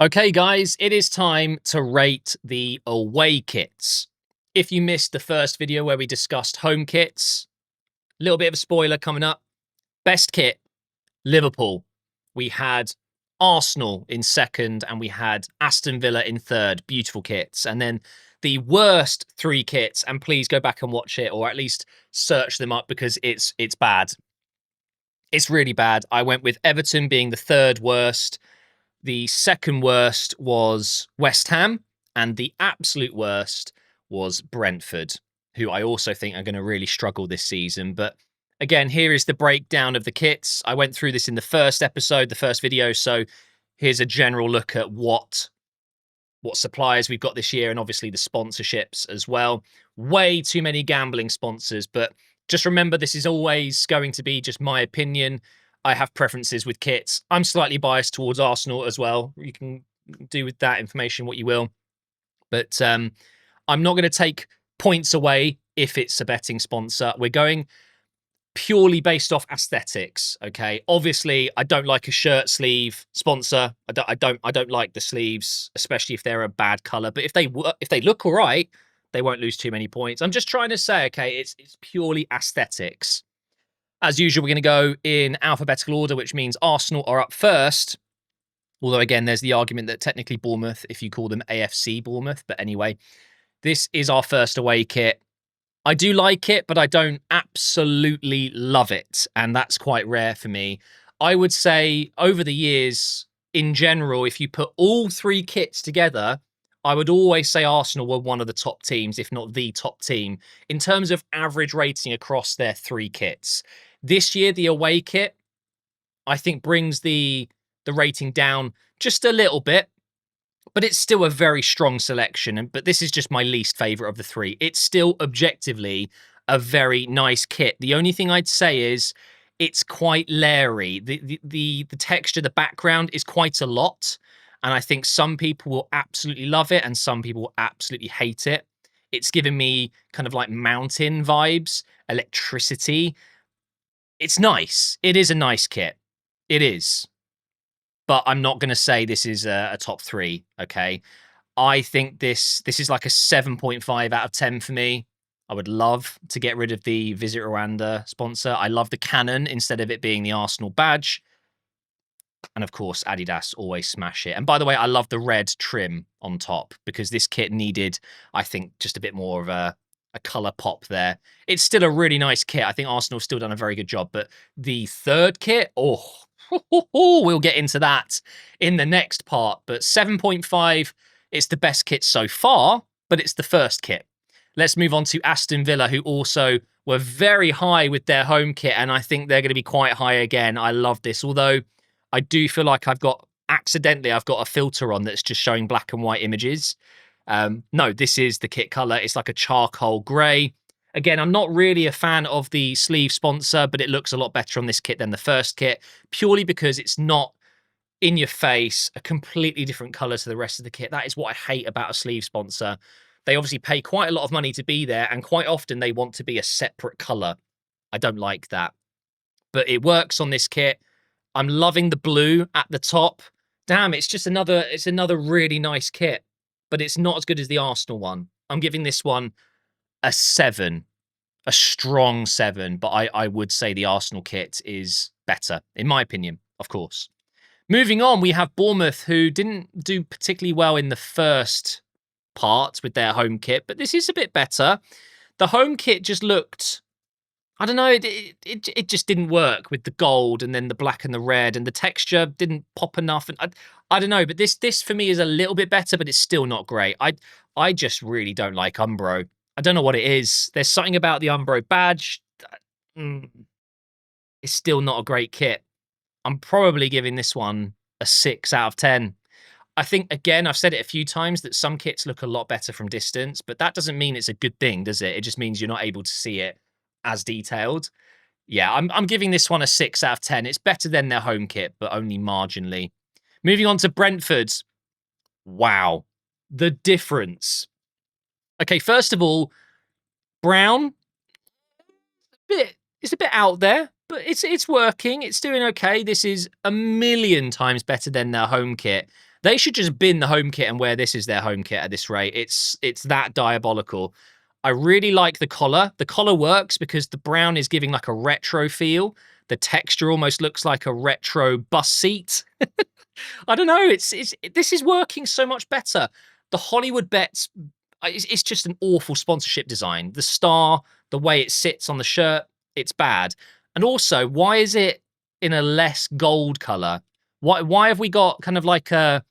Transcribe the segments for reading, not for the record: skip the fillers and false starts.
Okay, guys, it is time to rate the away kits. If you missed the first video where we discussed home kits, a little bit of a spoiler coming up. Best kit, Liverpool. We had Arsenal in second and we had Aston Villa in third. Beautiful kits. And then the worst three kits, and please go back and watch it or at least search them up because it's bad. It's really bad. I went with Everton being the third worst. The second worst was West Ham, and the absolute worst was Brentford, who I also think are going to really struggle this season. But again, here is the breakdown of the kits. I went through this in the first episode, the first video. So here's a general look at what suppliers we've got this year, and obviously the sponsorships as well. Way too many gambling sponsors, but just remember, this is always going to be just my opinion. I have preferences with kits. I'm slightly biased towards Arsenal as well. You can do with that information what you will. But I'm not going to take points away if it's a betting sponsor. We're going purely based off aesthetics. Okay. Obviously, I don't like a shirt sleeve sponsor. I don't like the sleeves, especially if they're a bad color. But if they look all right, they won't lose too many points. I'm just trying to say, okay, it's purely aesthetics. As usual, we're going to go in alphabetical order, which means Arsenal are up first. Although, again, there's the argument that technically Bournemouth, if you call them AFC Bournemouth. But anyway, this is our first away kit. I do like it, but I don't absolutely love it. And that's quite rare for me. I would say over the years, in general, if you put all three kits together, I would always say Arsenal were one of the top teams, if not the top team, in terms of average rating across their three kits. This year, the away kit, I think, brings the rating down just a little bit, but it's still a very strong selection. But this is just my least favorite of the three. It's still objectively a very nice kit. The only thing I'd say is it's quite leery. The texture, the background is quite a lot. And I think some people will absolutely love it and some people will absolutely hate it. It's giving me kind of like mountain vibes, electricity. It's nice. It is a nice kit. It is. But I'm not going to say this is a top three, okay? I think this is like a 7.5 out of 10 for me. I would love to get rid of the Visit Rwanda sponsor. I love the cannon instead of it being the Arsenal badge. And of course, Adidas always smash it. And by the way, I love the red trim on top because this kit needed, I think, just a bit more of a color pop there. It's still a really nice kit. I think Arsenal's still done a very good job. But the third kit, oh, we'll get into that in the next part. But 7.5, it's the best kit so far, but it's the first kit. Let's move on to Aston Villa, who also were very high with their home kit. And I think they're going to be quite high again. I love this. Although I do feel like I've got a filter on that's just showing black and white images. No, this is the kit color. It's like a charcoal gray. Again, I'm not really a fan of the sleeve sponsor, but it looks a lot better on this kit than the first kit, purely because it's not in your face, a completely different color to the rest of the kit. That is what I hate about a sleeve sponsor. They obviously pay quite a lot of money to be there, and quite often they want to be a separate color. I don't like that. But it works on this kit. I'm loving the blue at the top. Damn, it's another really nice kit, but it's not as good as the Arsenal one. I'm giving this one a 7, a strong 7, but I would say the Arsenal kit is better, in my opinion, of course. Moving on, we have Bournemouth, who didn't do particularly well in the first part with their home kit, but this is a bit better. The home kit just looked, I don't know, it just didn't work with the gold and then the black and the red, and the texture didn't pop enough. And I don't know, but this for me is a little bit better, but it's still not great. I just really don't like Umbro. I don't know what it is. There's something about the Umbro badge. It's still not a great kit. I'm probably giving this one a 6 out of 10. I think, again, I've said it a few times that some kits look a lot better from distance, but that doesn't mean it's a good thing, does it? It just means you're not able to see it as detailed. Yeah, I'm giving this one a 6 out of 10. It's better than their home kit, but only marginally. Moving on to Brentford. Wow. The difference. Okay, first of all, brown, it's a bit out there, but it's working. It's doing okay. This is a million times better than their home kit. They should just bin the home kit and wear this as their home kit at this rate. It's that diabolical. I really like the collar. The collar works because the brown is giving like a retro feel. The texture almost looks like a retro bus seat. I don't know. This is working so much better. The Hollywood Bets, it's just an awful sponsorship design. The star, the way it sits on the shirt, it's bad. And also, why is it in a less gold color? Why have we got kind of like a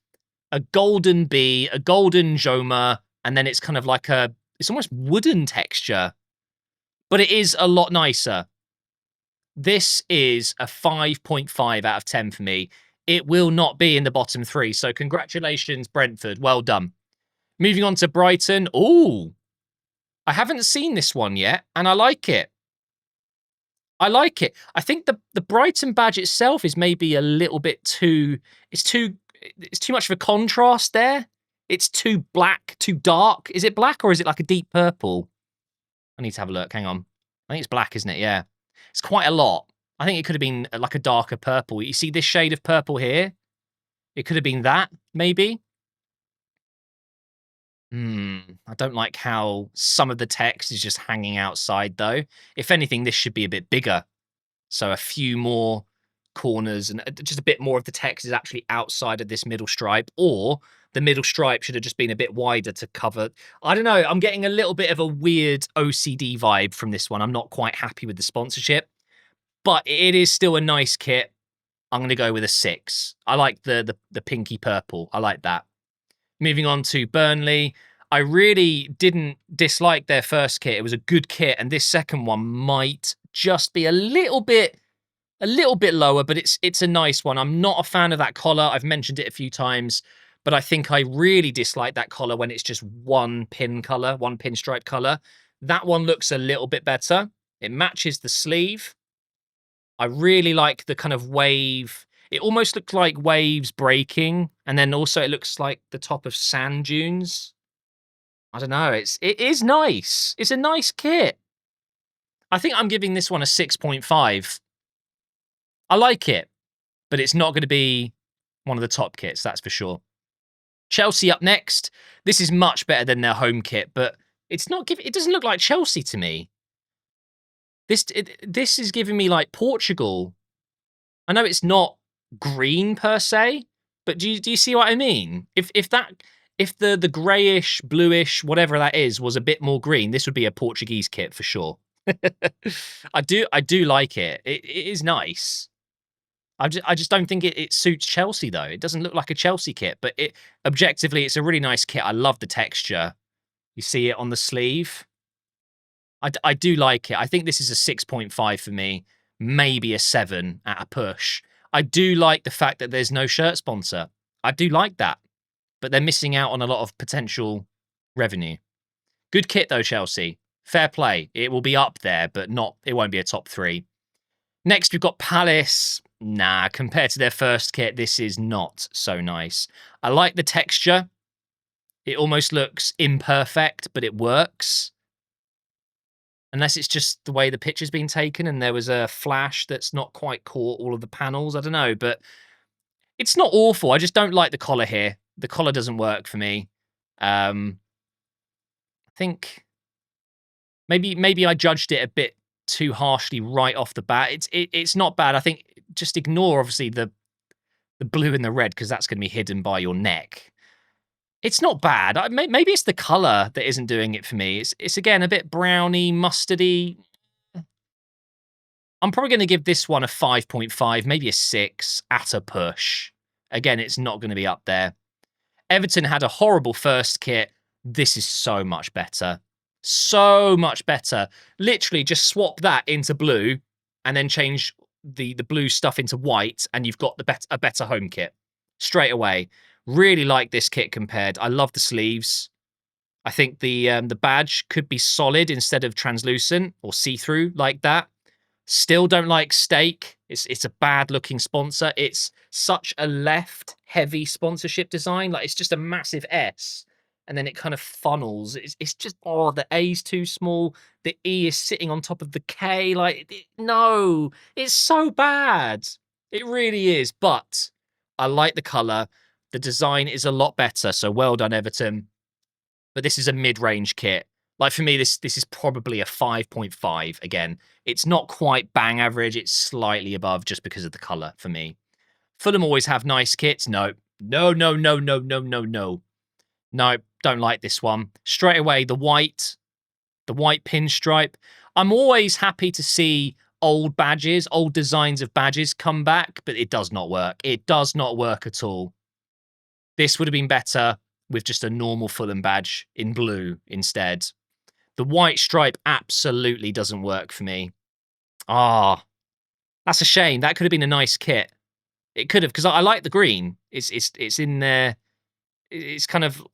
golden bee, a golden Joma, and then it's kind of like it's almost wooden texture, but it is a lot nicer. This is a 5.5 out of 10 for me. It will not be in the bottom 3. So congratulations, Brentford. Well done. Moving on to Brighton. Ooh, I haven't seen this one yet, and I like it. I like it. I think the Brighton badge itself is maybe a little bit too... It's too much of a contrast there. It's too black, too dark. Is it black or is it like a deep purple? I need to have a look. Hang on. I think it's black, isn't it? Yeah. It's quite a lot. I think it could have been like a darker purple. You see this shade of purple here? It could have been that, maybe. I don't like how some of the text is just hanging outside, though. If anything, this should be a bit bigger. So a few more corners and just a bit more of the text is actually outside of this middle stripe, or the middle stripe should have just been a bit wider to cover. I don't know. I'm getting a little bit of a weird OCD vibe from this one. I'm not quite happy with the sponsorship, but it is still a nice kit. I'm going to go with a 6. I like the pinky purple. I like that. Moving on to Burnley. I really didn't dislike their first kit. It was a good kit, and this second one might just be a little bit lower, but it's a nice one. I'm not a fan of that collar. I've mentioned it a few times, but I think I really dislike that collar when it's just one pin color, one pinstripe color. That one looks a little bit better. It matches the sleeve. I really like the kind of wave. It almost looks like waves breaking, and then also it looks like the top of sand dunes. I don't know. It is nice. It's a nice kit. I think I'm giving this one a 6.5. I like it, but it's not going to be one of the top kits, that's for sure. Chelsea up next. This is much better than their home kit, but it doesn't look like Chelsea to me. This is giving me like Portugal. I know it's not green per se, but do you see what I mean? If the grayish, bluish, whatever that is, was a bit more green, this would be a Portuguese kit for sure. I do like it. It is nice. I just don't think it suits Chelsea though. It doesn't look like a Chelsea kit, but objectively it's a really nice kit. I love the texture. You see it on the sleeve. I do like it. I think this is a 6.5 for me, maybe a 7 at a push. I do like the fact that there's no shirt sponsor. I do like that, but they're missing out on a lot of potential revenue. Good kit though, Chelsea. Fair play. It will be up there, but it won't be a top 3. Next, we've got Palace. Nah, compared to their first kit, this is not so nice. I like the texture. It almost looks imperfect, but it works. Unless it's just the way the picture's been taken and there was a flash that's not quite caught all of the panels. I don't know, but it's not awful. I just don't like the collar here. The collar doesn't work for me. I think maybe I judged it a bit too harshly right off the bat. It's not bad. I think just ignore obviously the blue and the red because that's going to be hidden by your neck. It's not bad. Maybe it's the color that isn't doing it for me. It's again a bit browny, mustardy. I'm probably going to give this one a 5.5, maybe a 6 at a push. Again, it's not going to be up there. Everton had a horrible first kit. This is so much better. So much better. Literally just swap that into blue and then change the blue stuff into white and you've got a better home kit straight away. Really like this kit compared. I love the sleeves. I think the badge could be solid instead of translucent or see-through like that. Still don't like Stake. It's a bad looking sponsor. It's such a left heavy sponsorship design. Like it's just a massive S and then it kind of funnels. It's just, oh, the A's too small. The E is sitting on top of the K. Like, no, it's so bad. It really is. But I like the color. The design is a lot better, so well done, Everton. But this is a mid-range kit. Like, for me, this is probably a 5.5. Again, it's not quite bang average. It's slightly above just because of the colour for me. Fulham always have nice kits. No. No, no, no, no, no, no, no. No, don't like this one. Straight away, the white pinstripe. I'm always happy to see old badges, old designs of badges come back, but it does not work. It does not work at all. This would have been better with just a normal Fulham badge in blue instead. The white stripe absolutely doesn't work for me. Ah, that's a shame. That could have been a nice kit. It could have, because I like the green. It's in there. It's kind of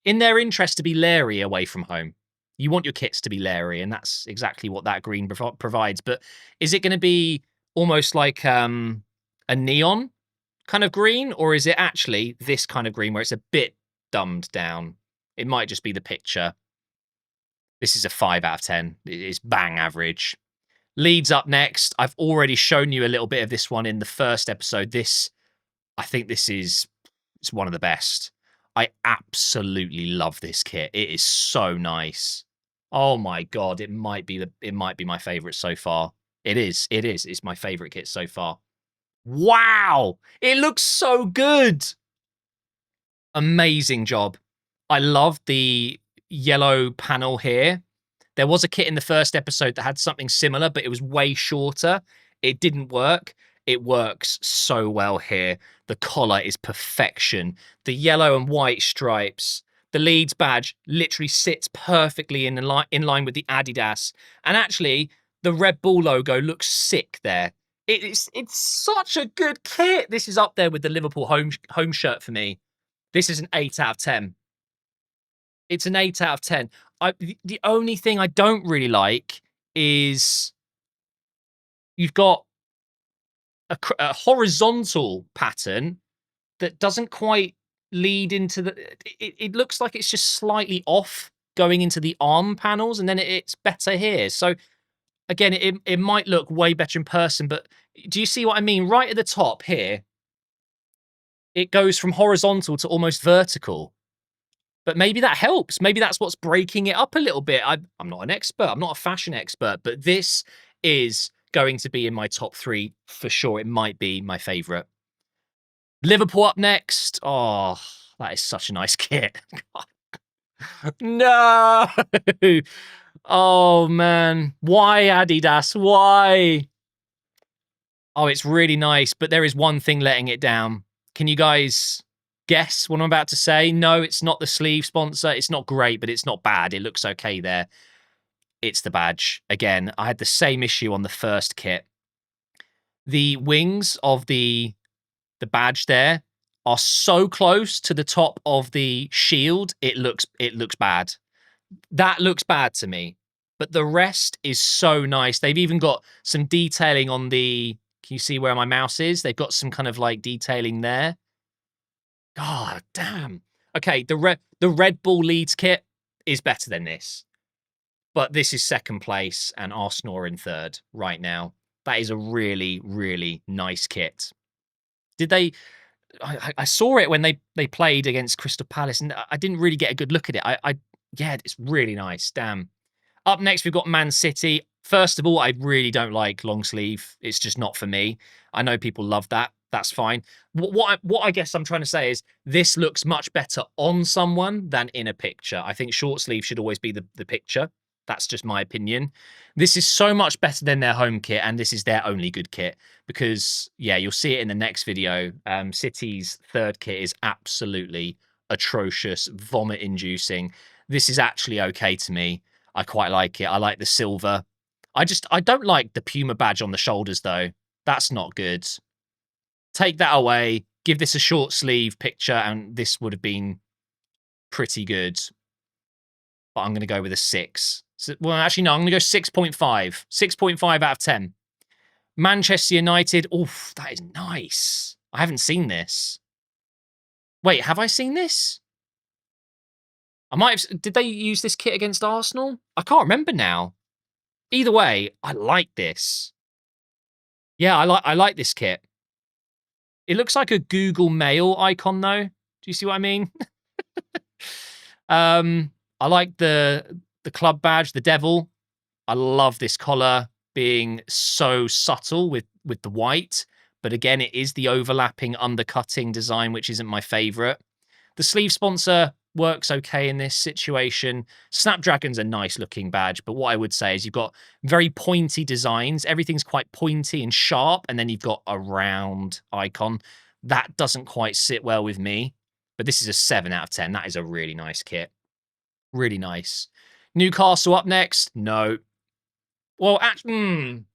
in their interest to be Larry away from home. You want your kits to be Larry, and that's exactly what that green provides. But is it going to be almost like a neon kind of green, or is it actually this kind of green where it's a bit dumbed down? It might just be the picture. This is a 5 out of 10. It is bang average. Leeds up next. I've already shown you a little bit of this one in the first episode. I think this is it's one of the best. I absolutely love this kit. It is so nice. Oh my god, it might be my favorite so far. It is. It's my favorite kit so far. Wow! It looks so good. Amazing job. I love the yellow panel here. There was a kit in the first episode that had something similar, but it was way shorter. It didn't work. It works so well here. The collar is perfection. The yellow and white stripes. The Leeds badge literally sits perfectly in line with the Adidas. And actually, the Red Bull logo looks sick there. It's such a good kit. This is up there with the Liverpool home shirt for me. This is an 8 out of 10. It's an 8 out of 10. The only thing I don't really like is you've got a horizontal pattern that doesn't quite lead into the... It looks like it's just slightly off going into the arm panels, and then it's better here. So, again, it might look way better in person, but do you see what I mean? Right at the top here, it goes from horizontal to almost vertical. But maybe that helps. Maybe that's what's breaking it up a little bit. I'm not an expert. I'm not a fashion expert, but this is going to be in my top 3 for sure. It might be my favourite. Liverpool up next. Oh, that is such a nice kit. No. Oh, man. Why, Adidas? Why? Oh, it's really nice, but there is one thing letting it down. Can you guys guess what I'm about to say? No, it's not the sleeve sponsor. It's not great, but it's not bad. It looks okay there. It's the badge. Again, I had the same issue on the first kit. The wings of the badge there are so close to the top of the shield, it looks bad. That looks bad to me. But the rest is so nice. They've even got some detailing on the... Can you see where my mouse is? They've got some kind of like detailing there. God damn. Okay, the Red Bull Leeds kit is better than this. But this is second place, and Arsenal are in third right now. That is a really, really nice kit. Did they... I saw it when they played against Crystal Palace, and I didn't really get a good look at it. Yeah, it's really nice. Damn. Up next, we've got Man City. First of all, I really don't like long sleeve. It's just not for me. I know people love that. That's fine. What I guess I'm trying to say is this looks much better on someone than in a picture. I think short sleeve should always be the picture. That's just my opinion. This is so much better than their home kit, and this is their only good kit because, yeah, you'll see it in the next video. City's third kit is absolutely atrocious, vomit-inducing. This is actually okay to me. I quite like it. I like the silver. I don't like the Puma badge on the shoulders, though. That's not good. Take that away. Give this a short sleeve picture, and this would have been pretty good. But I'm going to go with a 6. So, well, actually, no, I'm going to go 6.5. 6.5 out of 10. Manchester United. Oof, that is nice. I haven't seen this. Wait, have I seen this? I might have... Did they use this kit against Arsenal? I can't remember now. Either way, I like this. Yeah, I like this kit. It looks like a Google Mail icon, though. Do you see what I mean? I like the club badge, the devil. I love this collar being so subtle with the white. But again, it is the overlapping, undercutting design, which isn't my favorite. The sleeve sponsor works okay in this situation. Snapdragon's a nice looking badge, but what I would say is you've got very pointy designs. Everything's quite pointy and sharp, and then you've got a round icon. That doesn't quite sit well with me, but this is a 7 out of 10. That is a really nice kit. Really nice. Newcastle up next? No. Well,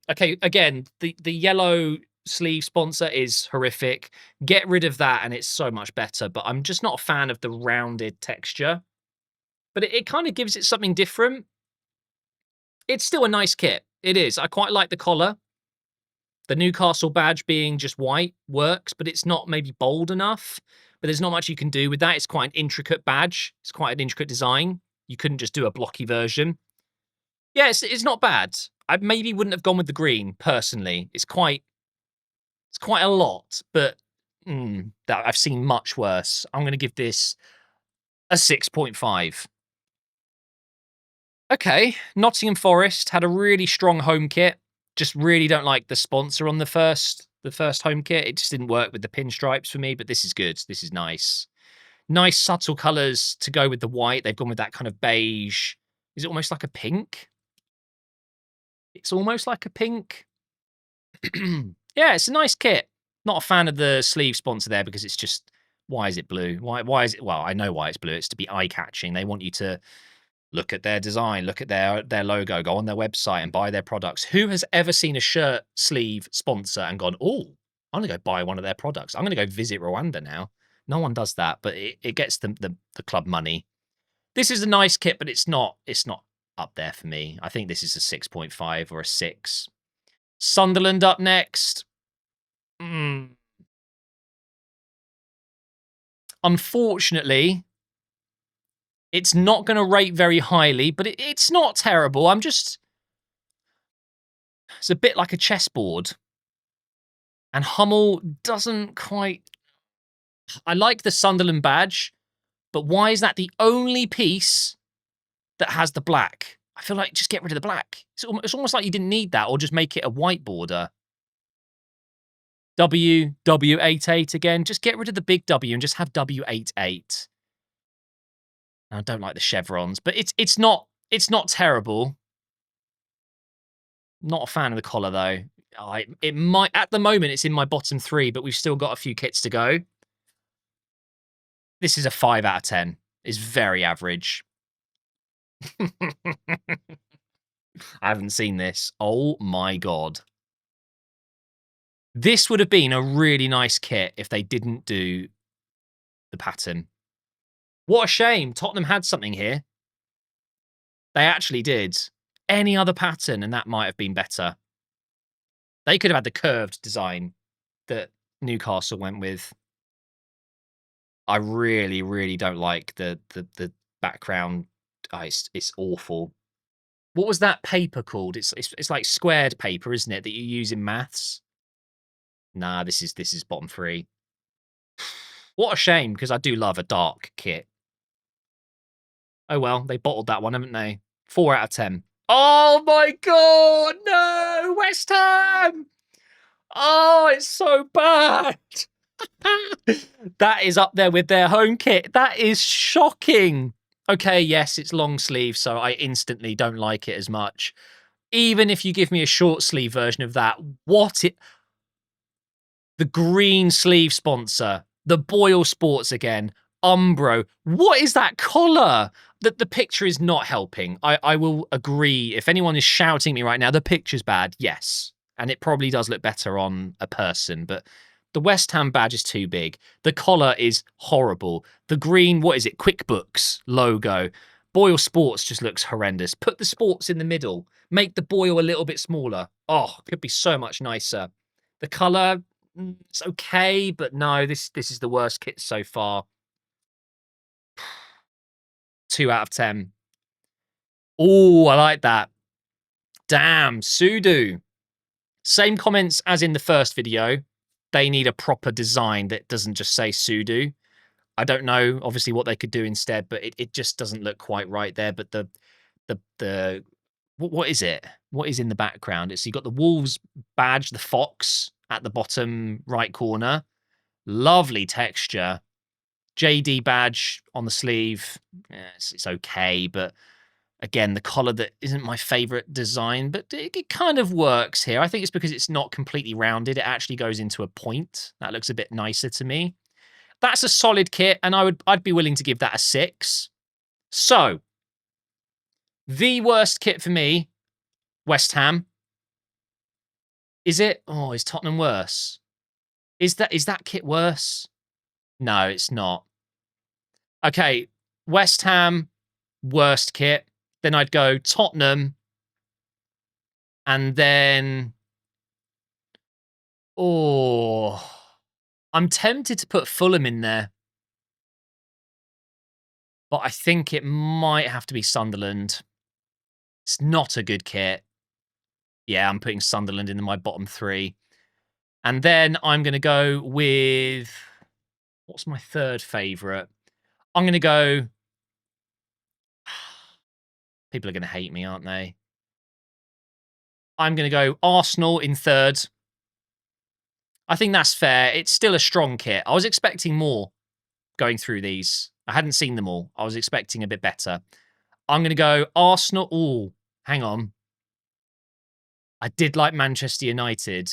okay, again, the yellow sleeve sponsor is horrific. Get rid of that and it's so much better, but I'm just not a fan of the rounded texture. But it kind of gives it something different. It's still a nice kit. It is. I quite like the collar. The Newcastle badge being just white works, but it's not maybe bold enough. But there's not much you can do with that. It's quite an intricate badge. It's quite an intricate design. You couldn't just do a blocky version. Yeah, it's not bad. I maybe wouldn't have gone with the green, personally. It's quite a lot, but that I've seen much worse. I'm going to give this a 6.5. Okay, Nottingham Forest had a really strong home kit. Just really don't like the sponsor on the first home kit. It just didn't work with the pinstripes for me, but this is good. This is nice. Nice subtle colours to go with the white. They've gone with that kind of beige. Is it almost like a pink? It's almost like a pink. Yeah, it's a nice kit. Not a fan of the sleeve sponsor there because it's just, why is it blue? Why is it? Well, I know why it's blue. It's to be eye-catching. They want you to look at their design, look at their logo, go on their website and buy their products. Who has ever seen a shirt sleeve sponsor and gone, oh, I'm going to go buy one of their products. I'm going to go visit Rwanda now. No one does that, but it gets them the club money. This is a nice kit, but it's not up there for me. I think this is a 6.5 or a 6. Sunderland up next. Unfortunately, it's not going to rate very highly, but it's not terrible. It's a bit like a chessboard. And Hummel doesn't quite... I like the Sunderland badge, but why is that the only piece that has the black? I feel like just get rid of the black. It's almost like you didn't need that, or just make it a white border. W88 again. Just get rid of the big W and just have W88. I don't like the chevrons, but it's not terrible. Not a fan of the collar though. It might, at the moment it's in my bottom 3, but we've still got a few kits to go. This is a 5 out of 10. It's very average. I haven't seen this. Oh my god. This would have been a really nice kit if they didn't do the pattern. What a shame. Tottenham had something here. They actually did. Any other pattern and that might have been better. They could have had the curved design that Newcastle went with. I really, really don't like the background. Oh, it's awful. What was that paper called? It's like squared paper, isn't it, that you use in maths? Nah, this is bottom 3. What a shame, because I do love a dark kit. Oh well, they bottled that one, haven't they? 4 out of 10. Oh my god, no! West Ham! Oh, it's so bad. That is up there with their home kit. That is shocking. Okay, yes, it's long sleeve, so I instantly don't like it as much. Even if you give me a short sleeve version of that, the green sleeve sponsor, the Boyle Sports again, Umbro. What is that collar? The picture is not helping. I will agree. If anyone is shouting at me right now, the picture's bad. Yes. And it probably does look better on a person, but the West Ham badge is too big. The collar is horrible. The green, what is it? QuickBooks logo. Boyle Sports just looks horrendous. Put the sports in the middle. Make the Boyle a little bit smaller. Oh, it could be so much nicer. The color, it's okay, but no, this is the worst kit so far. 2 out of 10. Oh, I like that. Damn, Sudo. Same comments as in the first video. they need a proper design that doesn't just say Sudo. I don't know, obviously, what they could do instead, but it just doesn't look quite right there. But the what is it? What is in the background? It's, you got the Wolves badge, the fox at the bottom right corner. Lovely texture. JD badge on the sleeve. Yeah, it's okay, but again, the collar that isn't my favorite design, but it kind of works here. I think it's because it's not completely rounded. It actually goes into a point. That looks a bit nicer to me. That's a solid kit, and I'd be willing to give that a 6. So, the worst kit for me, West Ham. Is it? Oh, is Tottenham worse? Is that kit worse? No, it's not. Okay, West Ham, worst kit. Then I'd go Tottenham, and then... Oh... I'm tempted to put Fulham in there. But I think it might have to be Sunderland. It's not a good kit. Yeah, I'm putting Sunderland in my bottom 3. And then I'm going to go with... What's my third favourite? I'm going to go... People are going to hate me, aren't they? I'm going to go Arsenal in 3rd. I think that's fair. It's still a strong kit. I was expecting more going through these. I hadn't seen them all. I was expecting a bit better. I'm going to go Arsenal. Oh, hang on. I did like Manchester United.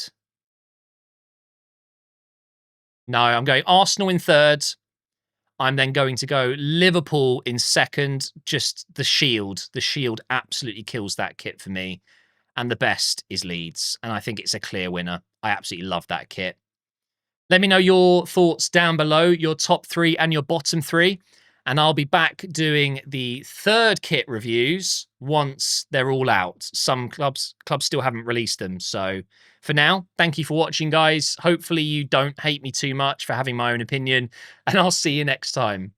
No, I'm going Arsenal in 3rd. I'm then going to go Liverpool in 2nd. Just the shield. The shield absolutely kills that kit for me. And the best is Leeds. And I think it's a clear winner. I absolutely love that kit. Let me know your thoughts down below, your top 3 and your bottom 3. And I'll be back doing the 3rd kit reviews once they're all out. Some clubs still haven't released them. So for now, thank you for watching, guys. Hopefully you don't hate me too much for having my own opinion. And I'll see you next time.